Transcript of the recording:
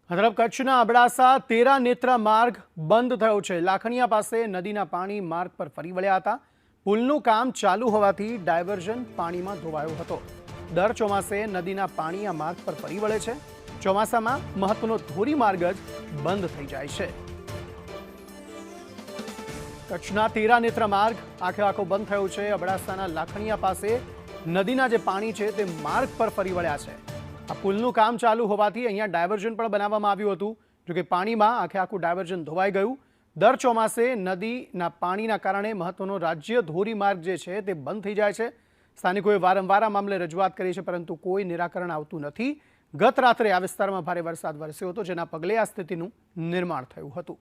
તરફ કચ્છના અબડાસા તેરા નેત્રા માર્ગ બંધ થયો છે। લાખણીયા પાસે નદીના પાણી માર્ગ પર ફરી વળ્યા હતા। પુલનું કામ ચાલુ હોવાથી ડાયવર્ઝન પાણીમાં ધોવાયો હતો। દર ચોમાસે નદીના પાણી આ માર્ગ પર ફરી વળે છે। ચોમાસામાં મહત્વનો ધોરીમાર્ગ જ બંધ થઈ જાય છે। કચ્છના તેરા નેત્રા માર્ગ આખો બંધ થયો છે। અબડાસાના લાખણીયા પાસે નદીના જે પાણી છે તે માર્ગ પર ફરી વળ્યા છે। આ પુલનું કામ ચાલુ હોવાથી અહીંયા ડાયવર્ઝન પણ બનાવવામાં આવ્યું હતું, જોકે પાણીમાં આખું ડાયવર્ઝન ધોવાઈ ગયું। દર ચોમાસે નદીના પાણીના કારણે મહત્વનો રાજ્ય ધોરીમાર્ગ જે છે તે બંધ થઈ જાય છે। સ્થાનિકોએ વારંવાર આ મામલે રજૂઆત કરી છે, પરંતુ કોઈ નિરાકરણ આવતું નથી। ગત રાત્રે આ વિસ્તારમાં ભારે વરસાદ વરસ્યો હતો, જેના પગલે આ સ્થિતિનું નિર્માણ થયું હતું।